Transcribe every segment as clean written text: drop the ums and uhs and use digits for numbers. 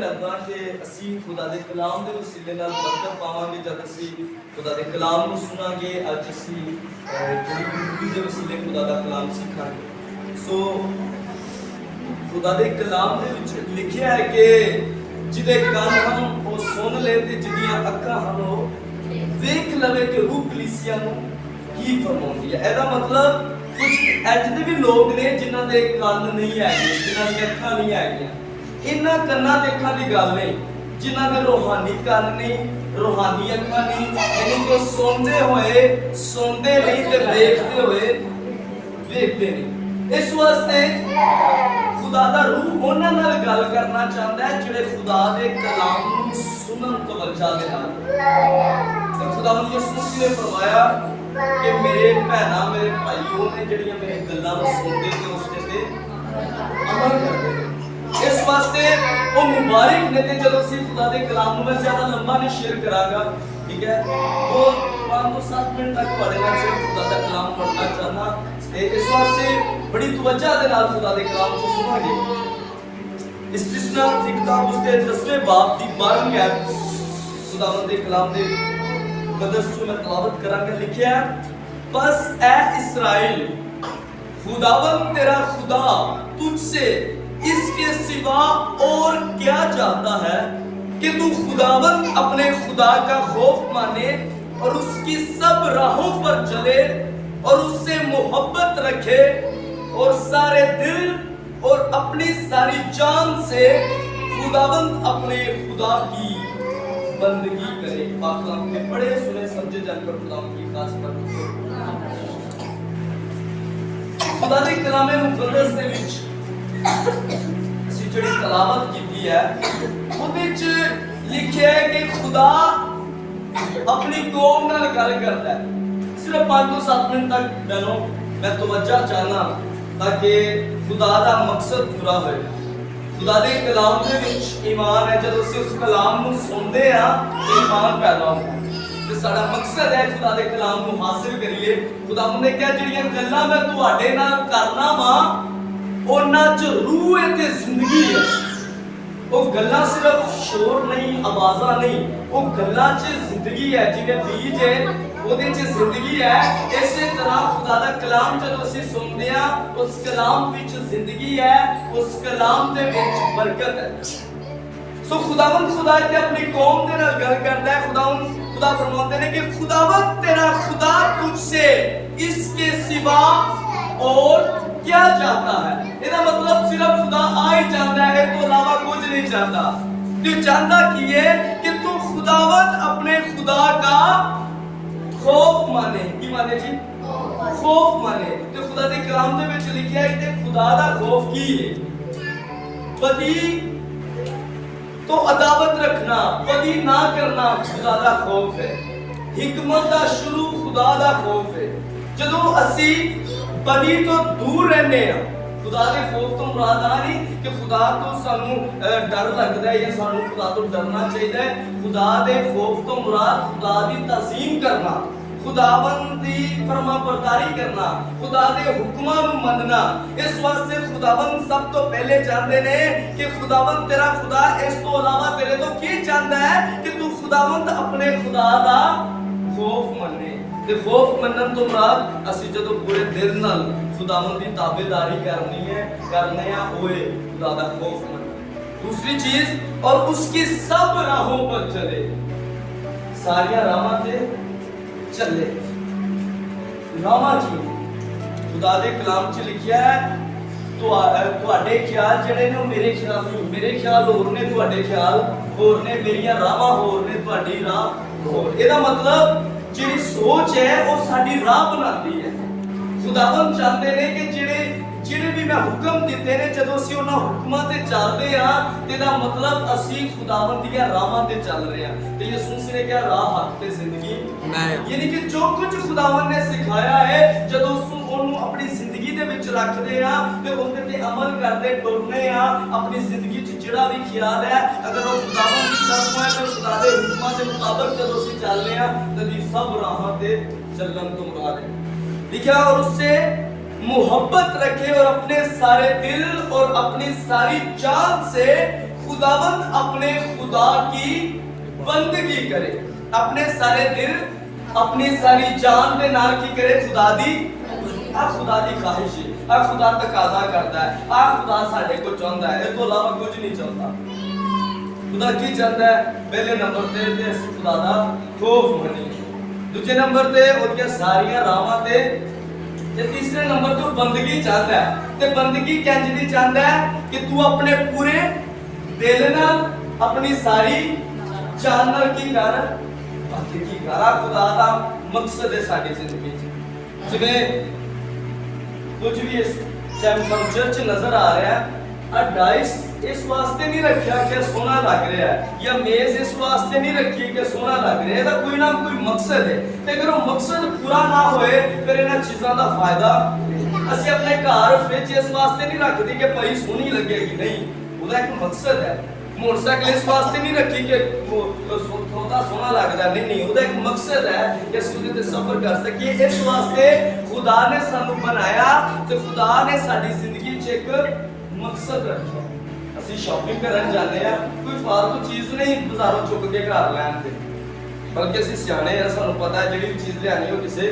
करदा कि असी खुदा दे कलाम दे वसीले नाल बरकत पावांगे जद असी खुदा दे कलाम नूं सुनांगे। अज असी जिहड़ी जिंदगी दे वसीले खुदा दा कलाम सिखांगे। सो खुदा दे कलाम दे विच लिखिया है कि जिहदे कान हन वो सुन ले ते जिहदियां अखां हन वो देख लवे कि रूह कलीसिया नूं की फरमाउंदी है। एदा मतलब कुछ अज दे भी लोग ने जिन्हां दे कान नहीं है, जिन्हां दी अखां नहीं है, इन्हां कन्नां देखण दी गल नहीं, जिन्हां दे रूहानी कान नहीं, रूहानी अखां नहीं, यानी कि सुनदे होए सुनदे नहीं ते देखदे होए देखदे नहीं। इस वास्ते खुदा दा रूह उन्हां नाल गल करना चाहता है जिहड़े खुदा दे कलाम नूं सुनन तवज्जो दे नाल। ते खुदा यसू मसीह ने फरमाया कि मेरे भैणा मेरे भाईओ ने जिहड़ियां मेरी गल्लां नूं सुनदे ते उस ते अमल करदे ने। इस वास्ते वो मुबारक ने ते जदों असीं खुदा दे कलाम नूं मैं ज्यादा लंबा नहीं शेयर करांगा, ठीक है। वो 5 ਤੋਂ 7 मिनट तक तुहाडे नाल सिर्फ खुदा दा कलाम पढ़ना चाहना ते इस वास्ते बड़ी तवज्जो दे नाल खुदा दे कलाम को सुनांगे। इस कृष्णा दी किताब उसके 10वें बाब दी 12वीं आयत खुदावंद दे कलाम दे मुकद्दस चों मैं तिलावत करांगा। लिखिया है, बस ऐ इस्राएल खुदावंद तेरा खुदा तुझसे इसके सिवा और क्या चाहता है कि तू खुदावंद अपने खुदा का खौफ माने और उसकी सब राहों पर चले और उससे मोहब्बत रखे और सारे दिल और अपनी सारी जान से खुदावंद अपने खुदा की बंदगी करे। पाक के बड़े सुने समझे जानकर खुदावंद की खास पर खुदा दे कलाम मुकद्दस दे विच ਅਸੀਂ ਜਿਹੜੀ ਤਲਾਵਤ ਕੀਤੀ ਹੈ ਉਹਦੇ ਵਿੱਚ ਲਿਖਿਆ ਹੈ ਕਿ ਖੁਦਾ ਆਪਣੀ ਕੌਮ ਨਾਲ ਗੱਲ ਕਰਦਾ ਹੈ। ਸਿਰਫ 5 ਤੋਂ 7 ਮਿੰਟ ਤੱਕ ਮੈਂ ਤਵੱਜਾ ਚਾਹਨਾ ਤਾਂ ਕਿ ਖੁਦਾ ਦਾ ਮਕਸਦ ਪੂਰਾ ਹੋਏ। ਖੁਦਾ ਦੇ ਕਲਾਮ ਦੇ ਵਿੱਚ ਈਮਾਨ ਹੈ। ਜਦੋਂ ਅਸੀਂ ਉਸ ਕਲਾਮ ਨੂੰ ਸੁਣਦੇ ਆ ਈਮਾਨ ਪੈਦਾ ਹੁੰਦਾ ਤੇ ਸਾਡਾ ਮਕਸਦ ਹੈ ਖੁਦਾ ਦੇ ਕਲਾਮ ਨੂੰ ਹਾਸਿਲ ਕਰੀਏ। ਖੁਦਾ ਨੇ ਕਿਹਾ ਜਿਹੜੀਆਂ ਗੱਲਾਂ ਮੈਂ ਤੁਹਾਡੇ ਨਾਲ ਕਰਨਾ ਵਾ ਉਹਨਾਂ 'ਚ रूह है ते जिंदगी है। वो गल्लां सिर्फ शोर नहीं, आवाज़ां नहीं, वो गल्लां 'च जिंदगी है। जिवें बीज है ਉਹਦੇ 'ਚ ਜ਼ਿੰਦਗੀ ਹੈ, ਇਸੇ ਤਰ੍ਹਾਂ ਖੁਦਾ ਦਾ ਕਲਾਮ ਜਦੋਂ ਅਸੀਂ ਸੁਣਦੇ ਆ ਉਸ ਕਲਾਮ ਵਿੱਚ ਜ਼ਿੰਦਗੀ ਹੈ, ਉਸ ਕਲਾਮ ਦੇ ਵਿੱਚ ਬਰਕਤ ਹੈ। ਸੋ ਖੁਦਾਵੰਦ ਖੁਦਾ ਤੇ ਆਪਣੀ ਕੌਮ ਦੇ ਨਾਲ ਗੱਲ ਕਰਦਾ ਹੈ। खुदा फरमाते हैं कि खुदावंद तेरा खुदा तुझसे इसके सिवा और क्या चाहता है। इसका मतलब सिर्फ खुदा आ ही चाहता है, तो अलावा कुछ नहीं चाहता। तू चाहता कि ये कि तू खुदावंद अपने खुदा का खौफ माने। की माने जी? खौफ माने। तो खुदा दे कलाम दे विच लिखिया है कि खुदा दा खौफ की है? बदी तो अदावत रखना, बदी ना करना खुदा दा खौफ है। हिकमत दा शुरू खुदा दा खौफ है। जदों असी बदी तो दूर रहने आ, खुदा दे खौफ तो मुराद आ नहीं कि खुदा तो सानू डर लगदा है या सानू खुदा तो डरना चाहिए। खुदा दे खौफ तो मुराद खुदा दी तज़ीम करना, खुदावंद दी फरमाबरदारी करना, खुदा दे हुक्मां नूं मनना। इस वास्ते खुदावंद सब तो पहले चाहते ने कि खुदावंद तेरा खुदा इस तो अलावा तेरे तो की चाहता है कि तू खुदावंद अपने खुदा दा खौफ मने। ते खौफ मनन तो मुराद असी जदों पूरे दिल नाल खुदावंद दी ताबेदारी करनी है, करने आ होए खुदा दा खौफ मनना। दूसरी चीज, और उसकी सब राहों पर चले, सारियां राहां ते चले। रामा जी खुदा दे कलाम च लिखिया है तुहाडे ख्याल जिहड़े ने मेरे ख्याल नहीं, मेरे ख्याल होर ने, तुहाडे ख्याल होर ने, मेरियां राहां होर ने, तुहाडी राह होर। ਇਹਦਾ मतलब ਜਿਹੜੀ सोच है वो साडी राह बनाती है। खुदावंद चाहते ने कि ਜਿਹੜੇ भी मैं हुक्म दिते ने जदों ਅਸੀਂ ਉਹਨਾਂ ਹੁਕਮਾਂ ਤੇ ਚੱਲਦੇ ਆ ਤੇ ਇਹਦਾ मतलब ਅਸੀਂ खुदावंद ਦੀਆਂ ਰਾਹਾਂ ਤੇ ਚੱਲ ਰਹੇ ਆ। ਤੇ ਯਿਸੂ ਮਸੀਹ ਨੇ ਕਿਹਾ ਰਾਹ ਹੱਕ ਤੇ ਜ਼ਿੰਦਗੀ ਨਹੀਂ, ਯਾਨੀ ਕਿ ਜੋ ਕੁਝ खुदावंद ਨੇ ਸਿਖਾਇਆ ਹੈ ਜਦੋਂ ਉਹਨੂੰ ਆਪਣੀ ਜ਼ਿੰਦਗੀ ਦੇ ਵਿੱਚ ਰੱਖਦੇ ਆ ਤੇ ਉਹਦੇ ਤੇ ਅਮਲ ਕਰਦੇ ਟੁਰਨੇ ਆ, ਆਪਣੀ ਜ਼ਿੰਦਗੀ 'ਚ ਜਿਹੜਾ ਵੀ ਖਿਆਲ ਹੈ ਅਗਰ ਉਹ खुदावंद ਦੀ ਤਰਫੋਂ ਹੈ ਤੇ खुदा ਦੇ ਹੁਕਮਾਂ ਦੇ ਮੁਤਾਬਕ ਜਦੋਂ ਅਸੀਂ ਚੱਲਦੇ ਆ ਤਾਂ ਦੀ ਸਭ ਰਾਹਾਂ ਤੇ ਚੱਲਣ ਤੋਂ ਮੁਰਾਦ ਹੈ। लिखा और उससे मोहब्बत रखे और अपने सारे दिल और अपनी सारी जान से खुदावंद अपने खुदा की बंदगी करे, अपने सारे दिल अपनी सारी जान दे नाल की करे खुदा दी खुदा दी ख्वाहिश है, खुदा तकाजा करता है, खुदा साडे को चाहता है, इस तो अलावा कुछ नहीं चाहता। खुदा की चाहता है? पहले नंबर ते असीं खुदा दा खौफ मनीए, दूजे नंबर ते ओदियां सारियां राहां ते तीसरे नंबर तो बंदगी चाहता है। ते बंदगी किंज दी चाहता है कि तू अपने पूरे दिल नाल अपनी सारी जान नाल की कर बंदगी कर। खुदा दा मकसद है साडी जिंदगी च, जिवें कुछ भी इस चर्च नजर आ रहा है, डाइस इस वास्ते नहीं रखा कि सोना लग रहा है, या मेज इस वास्ते नहीं रखी कि सोना लग रहा है, इसका कोई ना कोई मकसद है। ते अगर वो मकसद पूरा ना होए फिर इन्हां चीज़ां दा फायदा असि अपने घर फ्रिज इस वास्ते नहीं रखते कि भाई सोहनी लगेगी, नहीं, उसका एक मकसद है। मोटरसाइकिल इस वास्ते नहीं रखी कि वो थोड़ा सोना लगता, नहीं, उसका एक मकसद है कि असि उसदे ते सफर कर सकीए। इस वास्ते खुदा ने सानू बनाया ते खुदा ने साडी जिंदगी च एक मकसद रखा। असि शॉपिंग करन जाते हैं, कोई फालतू चीज नहीं बाजारों चुक के घर लैन ते, बल्कि असि सियाणे हैं, सानू पता है जिहड़ी चीज लियानी हो किसी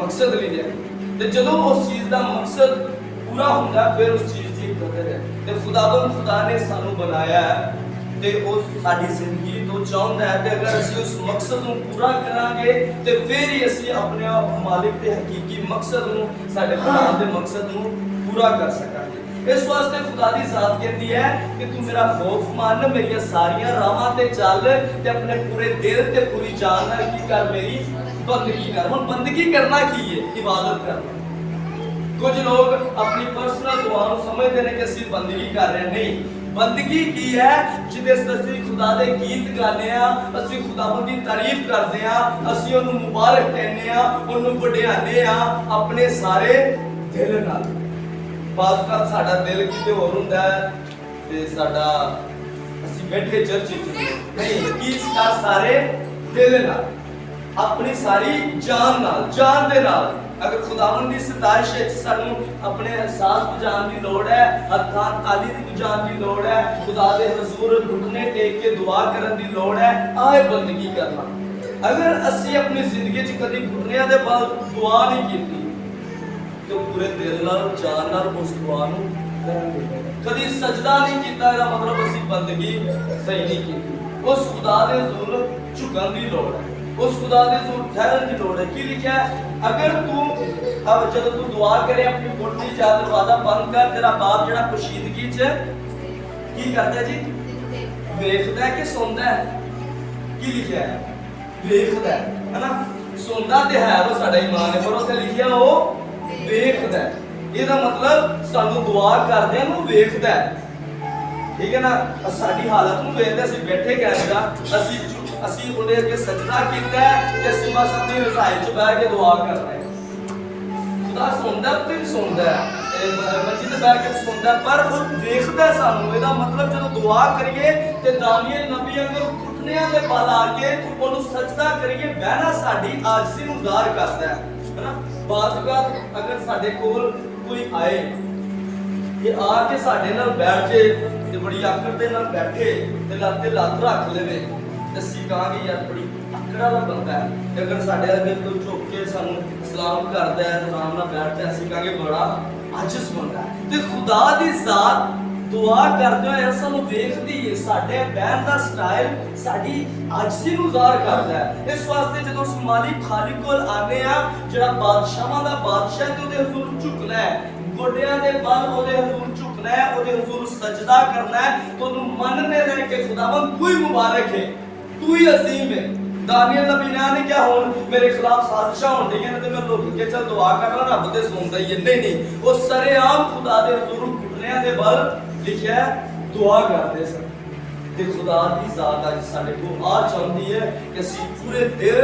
मकसद लई लियानी, ते जदों उस चीज दा मकसद पूरा हुंदा फिर उस चीज दी कदर है। ते खुदा ने सानू बनाया है ते उस साडी जिंदगी तो चाहता है, ते अगर असि उस मकसद नूं पूरा करांगे ते फिर ही असि अपने मालिक दे हकीकी मकसद नूं, साडे खुदा दे मकसद नूं पूरा कर सकांगे। इस वास्ते खुदा दी जात कहती है कि तू मेरा खौफ मान, मेरी सारियां राहां ते चल, ते अपने पूरे दिल ते पूरी जान नाल की कर, मेरी बंदगी कर। हुण बंदगी करना की है? इबादत करना। कुछ लोग अपनी पर्सनल दुआ नूं समझदे ने कि असि बंदगी कर रहे हैं, नहीं, बंदगी की है जिदे असि खुदा दे गीत गाने आ, असि खुदावंद दी तारीफ करदे आ, असि ओनू मुबारक कहने आ, ओनू वडियाने आ अपने सारे दिल नाल। बात साडा दिल किते होर हुंदा है ते साडा असि बैठे चर्च च नहीं, की सारे दिल नाल अपनी सारी जान नाल, जान दे नाल। अगर खुदावंद दी सताइश विच सानू अपने एहसास बुझाण दी लोड़ है, हत्थां ताली दी बुझाण दी लोड़ है, खुदा दे हुजूर घुटने टेक के दुआ करन दी लोड़ है, आए बंदगी करना। अगर असी अपनी जिंदगी च कदी घुटनियां दे बल दुआ नहीं कीती तो पूरे दिल नाल जान नाल उस दुआ नूं करांगे। कदी सजदा नहीं कीता, इसदा मतलब असी बंदगी सही नहीं कीती। उस खुदा दे हुजूर झुकण दी लोड़ है, उस खुदा दे हुजूर ठहरन की लोड़ है। की लिखा है? अगर तू अब जब तू दुआ करे अपनी कोठरी चा दरवाजा बंद कर, तेरा बाप जेड़ा पोशीदगी च की करता है जी? वेखदा है कि सुनदा है? की लिखा है? वेखदा है ना? सुनदा ते है वो साडा ईमान है, पर उसे लिखिया वो वेखदा है। ਇਹਦਾ मतलब ਸਾਨੂੰ ਦੁਆ ਕਰਦੇ ਨੂੰ ਵੇਖਦਾ ਹੈ, ठीक है ना? साडी हालत ਨੂੰ ਵੇਖਦਾ, ਅਸੀਂ ਬੈਠੇ ਕਹਿੰਦਾ ਅਸੀਂ ਉਹਦੇ ਅੱਗੇ ਸਜਦਾ ਕੀਤਾ ਹੈ ਕਿ ਅਸੀਂ ਬਸ ਆਪਣੀ ਰਜ਼ਾਈ 'ਚ ਬਹਿ ਕੇ ਦੁਆ ਕਰ ਰਹੇ ਹਾਂ। ਖੁਦਾ ਸੁਣਦਾ ਤੇ ਸੁਣਦਾ ਹੈ, ਮਸਜਿਦ ਬਹਿ ਕੇ ਸੁਣਦਾ, ਪਰ ਉਹ ਵੇਖਦਾ ਸਾਨੂੰ। ਇਹਦਾ ਮਤਲਬ ਜਦੋਂ ਦੁਆ ਕਰੀਏ ਤੇ ਦਾਨੀਏਲ ਨਬੀ ਅੰਦਰ ਘੁਟਨਿਆਂ ਦੇ ਬਲ ਆ ਕੇ ਉਹਨੂੰ ਸਜਦਾ ਕਰੀਏ, ਬਹਿਣਾ ਸਾਡੀ ਆਜਜ਼ੀ ਨੂੰ ਜ਼ਾਹਿਰ ਕਰਦਾ ਹੈ ना। बात अगर साडे कोल कोई आए ये आके साडे नाल बैठ के ते बड़ी आकड़ दे नाल बैठे ते लाते लात रख लेवे ते असीं कहांगे यार बड़ी आकड़ वाला बंदा है। ते अगर साडे अगे कोई झुक के सानू सलाम करदा है, आराम नाल बैठदा है, असीं कहांगे बड़ा आजिज़ बंदा है। ते खुदा दी जात दुआ करदे होए सानू देखदी है, साडे बैठ दा स्टाइल साडी आजिज़ी नूं ज़ाहिर करदा है। इस वास्ते जदों उस मालिक खालिक कोल आने आ, जेड़ा बादशाहां दा बादशाह, ते ओदे हुजूर झुकना है, गोडियां दे बल ओदे हुजूर झुकना है, ओदे हुजूर सजदा करना है, तो ओनू मनने रह के खुदावंद तू ही मुबारक है, तू ही अजीम है। दानियल नबी ने क्या हुण मेरे खिलाफ साजिशां होण दी ने ते मैं लोग के चल दुआ कर रहा, रब ते सुनदा ही है, नहीं, वो सरेआम खुदा दे हुजूर घुटनियां दे बल लिखा है दुआ करते सन। ते खुदा दी जात अज साडे को आ चाहती है कि असीं पूरे दिल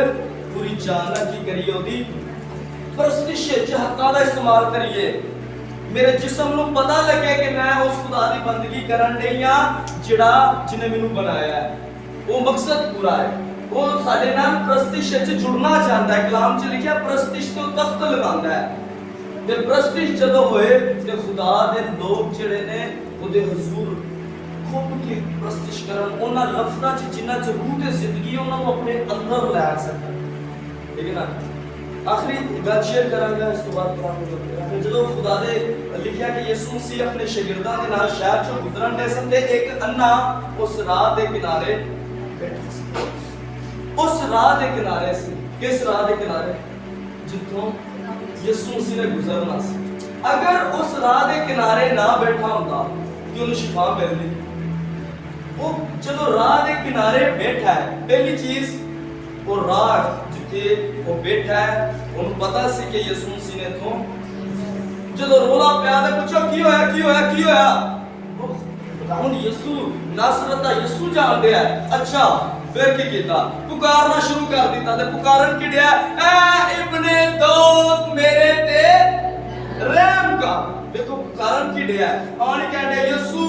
पूरी जान नाल की करिए, ओदी परस्तिश च हत्थां दा इस्तेमाल करिए। मेरे जिस्म नूं पता लगे कि मैं उस खुदा दी बंदगी करन डई हां जिहड़ा जिन्हें मैनूं बनाया है, वो मकसद पूरा है। वो साडे नाल परस्तिश च जुड़ना चाहता है। कलाम च लिखिया परस्तिश तो तख्त लगांदा है। ते परस्तिश जदों होए ते खुदा दे लोग जिहड़े ने ਉਹਦੇ ਹਜ਼ੂਰ खुद की प्रस्तिश करन उन्हां लफ्ज़ां च जिन्ना च रूह ते जिंदगी उन्हां नूं अपने अंदर लै सकन। ठीक है ना। आखिरी गल शेयर करांगा इस तो बाद करांगे जो खुदा दे लिखिया कि यीशु मसीह अपने शागिर्दां दे नाल शहर चों गुजरन दे सन ते एक अन्ना उस राह दे किनारे बैठा सी। उस राह दे किनारे सी। किस राह दे किनारे? जिथों यीशु मसीह ने गुजरना सी। अगर उस राह दे किनारे ना बैठा हुंदा कि उन्हें शिफा मिलदी। वो जो राह दे किनारे बैठा है, पहली चीज वो राह जिथे वो बैठा है उन्हें पता सी कि यीशु मसीह ने तो जो रोला पिया ते पूछो की होया हुन यीशु नासरत दा यीशु जान दिया। अच्छा फिर की कीता? पुकारना शुरू कर दिता ते पुकारन की दिया, ए इब्ने दाऊद मेरे ते रहम कर। देखो पुकारन की दिया आने कहने यीशु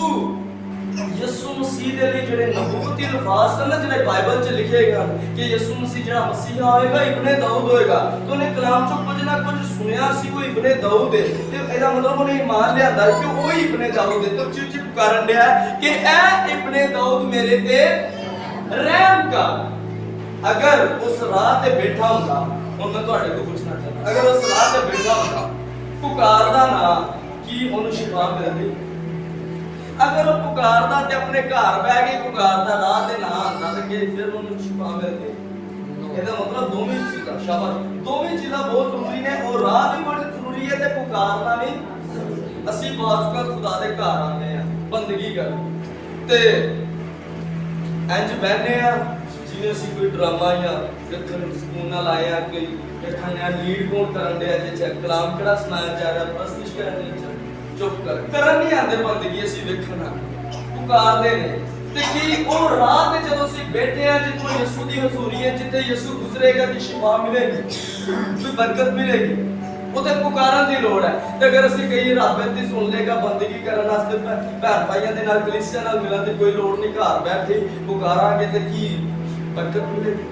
मसीह दे लिए जेडे नबूवती अल्फाज सन ना जेडे बाइबल च लिखे गए कि यीशु मसीह जेड़ा मसीहा होएगा इब्ने दाऊद होएगा तो ने कलाम चो कुछ ना कुछ सुनया सी वो इब्ने दाऊद है ते एदा मतलब उन्हें ईमान लियांदा कि वो ही इब्ने दाऊद है। तो चिप पुकारन दिया कि ए इब्ने दाऊद मेरे ते रहम कर। अगर उस राह ते बैठा हुंदा हुन मैं तुहाडे को पूछना चाहता अगर उस राह ते बैठा हुंदा पुकारदा ना कि उन्हें शिफा मिलदी? अगर वो पुकारदा ते अपने घर बैठ के पुकारदा राह ते ना आंदा ते फिर उन्हें शिफा मिलदी? ਇਹਦਾ मतलब दोवें चीज़ां शाबाश दोवें चीज़ां बहुत जरूरी ने और राह भी बड़ी जरूरी है ते पुकारना भी। ਅਸੀਂ ਬਾਜ਼ੂਕਾ खुदा दे घर आने आ बंदगी कर ते इंज बहने आ जिवें ਅਸੀਂ कोई ड्रामा या देखण ਸਕੂਨ ਨਾਲ ਆਏ ਆ कोई देखण आ लीड कौन करन दे जे कलाम किहड़ा सुनाया जा रहा प्रस्तुत करन दे चुप कर करन नहीं आंदे बंदगी ਅਸੀਂ ਵੇਖਣਾ पुकारदे ने ते कि ਉਹ ਰਾਹ ਤੇ ਜਦੋਂ ਅਸੀਂ ਬੈਠੇ ਆ ਜਿੱਥੋਂ ਯਿਸੂ ਦੀ ਹਜ਼ੂਰੀ ਹੈ ਜਿੱਥੇ ਯਿਸੂ ਗੁਜ਼ਰੇਗਾ ਕਿ ਸ਼ਿਫਾ ਮਿਲੇਗੀ ਕੋਈ ਬਰਕਤ ਮਿਲੇਗੀ ਉਥੇ ਪੁਕਾਰਨ ਦੀ ਲੋੜ ਹੈ। ਤੇ ਅਗਰ ਅਸੀਂ ਕਹੀ ਰੱਬ ਦੀ ਸੁਣ ਲੇਗਾ ਬੰਦਗੀ ਕਰਨ ਵਾਸਤੇ ਭੈਣ ਭਾਈਆਂ ਦੇ ਨਾਲ ਕਲੀਸਿਆ ਨਾਲ ਮਿਲਣ ਦੀ ਕੋਈ ਲੋੜ ਨਹੀਂ ਘਰ ਬੈਠੇ ਪੁਕਾਰਾਂਗੇ ਤੇ ਕੀ ਬਰਕਤ ਮਿਲੇਗੀ।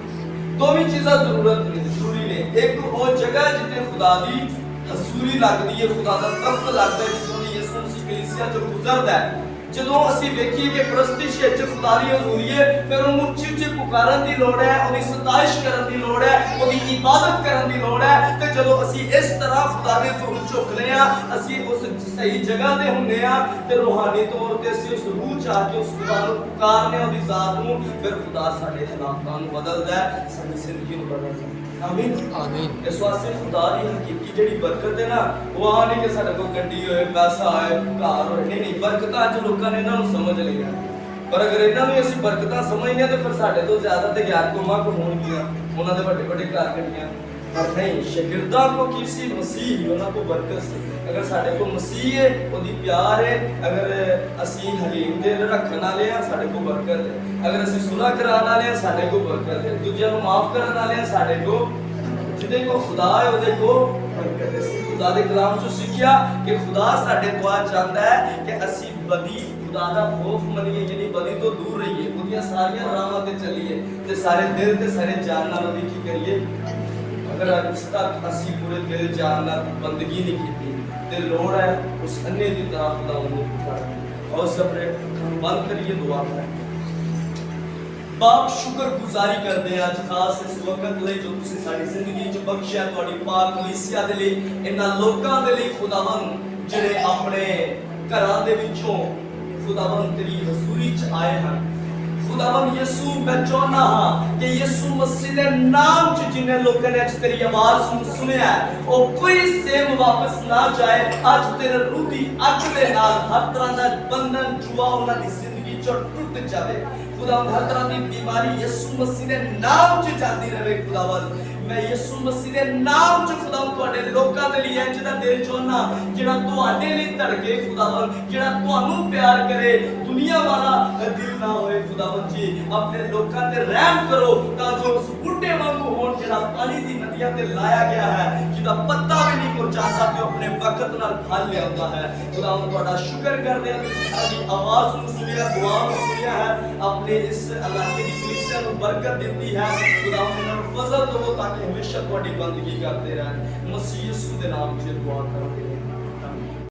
ਦੋਵੇਂ ਚੀਜ਼ਾਂ ਜ਼ਰੂਰੀ ਨੇ। ਇੱਕ ਉਹ ਜਗ੍ਹਾ ਜਿੱਥੇ ਖੁਦਾ ਦੀ ਹਜ਼ੂਰੀ ਲੱਗਦੀ ਹੈ ਖੁਦਾ ਦਾ ਤਖਤ ਲੱਗਦਾ ਹੈ ਜਿੱਥੋਂ ਯਿਸੂ ਮਸੀਹ ਕਲੀਸਿਆ ਚੋਂ ਗੁਜ਼ਰਦਾ ਹੈ। ਜਦੋਂ ਅਸੀਂ ਵੇਖੀਏ ਕਿ ਪ੍ਰਸਤਿਸ਼ ਵਿੱਚ ਖੁਦਾ ਦੀ ਹਜ਼ੂਰੀ ਹੈ ਫਿਰ ਉਹਨੂੰ ਉੱਚੀ ਪੁਕਾਰਨ ਦੀ ਲੋੜ ਹੈ ਉਹਦੀ ਸਤਾਇਸ਼ ਕਰਨ ਦੀ ਲੋੜ ਹੈ ਉਹਦੀ ਇਬਾਦਤ ਕਰਨ ਦੀ ਲੋੜ ਹੈ। ਤੇ ਜਦੋਂ ਅਸੀਂ ਇਸ ਤਰ੍ਹਾਂ ਖੁਦਾ ਦੇ ਹਜ਼ੂਰ ਝੁਕਦੇ ਆ ਅਸੀਂ ਉਸ ਸਹੀ ਜਗ੍ਹਾ ਤੇ ਹੁੰਦੇ ਆ ਤੇ ਰੂਹਾਨੀ ਤੌਰ ਤੇ ਅਸੀਂ ਉਸ ਰੂਹ ਚ ਆ ਕੇ ਉਸ ਖੁਦਾ ਨੂੰ ਪੁਕਾਰਨੇ ਉਹਦੀ ਜ਼ਾਤ ਨੂੰ ਫਿਰ ਖੁਦਾ ਸਾਡੇ ਹਾਲਾਤਾਂ ਨੂੰ ਬਦਲਦਾ ਹੈ ਸਾਡੀ ਜ਼ਿੰਦਗੀ ਨੂੰ ਬਦਲਦਾ ਹੈ। आमीन आमीन। इस वास्ते खुदा दी हकीकी जेडी बरकत है ना वो आ नहीं कि साडे को गड्डी होए पैसा आए घर होए नहीं बरकतां च लोकां ने इन्हां नूं समझ लिया पर अगर इन्हां नूं ਅਸੀਂ बरकतां समझने तो फिर साडे तो ज्यादा ते गैर कौमां को होणगीਆਂ ਉਹਨਾਂ ਦੇ ਵੱਡੇ ਵੱਡੇ ਘਰ ਗੱਡੀਆਂ पर नहीं शागिर्दां को किसी मसीह उन्हां को बरकत सी। अगर साडे को मसीह है ओदी प्यार है अगर ਅਸੀਂ हलीम दिल रखण वाले हां साडे को बरकत है अगर ਅਸੀਂ सुलह कराने वाले हां साडे को बरकत है दूजिਆਂ ਨੂੰ माफ करने वाले हां साडे को जिदे को खुदा है ओदे को बरकत है। खुदा दे कलाम चों सिੱਖਿਆ कि खुदा साडे तो चाहता है कि ਅਸੀਂ बदी खुदा दा खौफ मनीए यानी बदी तो दूर रहिए ओदियां सारियां राहां ते चलीए ते सारे दिल ते सारे जान नाल ओदी की करिए। अगर आज तक ਅਸੀਂ पूरे दिल जान नाल बंदगी नहीं की ते लोड़ है उस अन्य की तरह खुदा को पुकारने और सब बंद करिए दुआ करें। बाप शुक्रगुजारी करते हैं आज खास इस वक्त लिए जो तुसी साडी जिंदगी च बख्शिया तुहाडी पाक कलीसिया दे लई इन्हां लोकां दे लई खुदावंद जिहड़े अपने घरां दे विचों खुदावंद तेरी हजूरी च आए हैं। खुदावंद यीशु मैं चाहना हां कि यीशु मसीह दे नाम च जिन्ने लोकां ने अज तेरी आवाज सुनिया है ओ कोई सेम वापस ना जाए। आज तेरे रूह दी अग दे नाल हर तरह दा बंधन जुआ उन्हां दी जिंदगी च टुट जावे। खुदावंद हर तरह की बीमारी यीशु मसीह दे नाम च जाती रहे। खुदावंद मैं यीशु मसीह दे नाम च खुदावंद तुहाडे लोकां दे लिए जिहदा दिल चाहना जिहड़ा तुहाडे लिए धड़के खुदावंद जिहड़ा तुहानू प्यार करे दुनिया वाला दिल ना होए। खुदावंद जी अपने लोकां ते रहम करो तां जो उस बूटे वांगू होण जिहड़ा पानी दी नदियां ते लाया गया है जिहदा पत्ता भी नहीं मुरझाता ते अपने वक्त नाल फल लियाउंदा है। खुदावंद तुहाडा शुक्र करदे हां तुसीं साडी आवाज़ नूं सुनिया दुआ नूं सुनिया है अपने इस इलाके दी कलीसिया नूं बरकत दित्ती है। खुदावंद इन्हां नूं फज़ल दवो ताकि हमेशा तुहाडी बंदगी करते रहें। मसीह यीशु दे नाम च दुआ करांगे।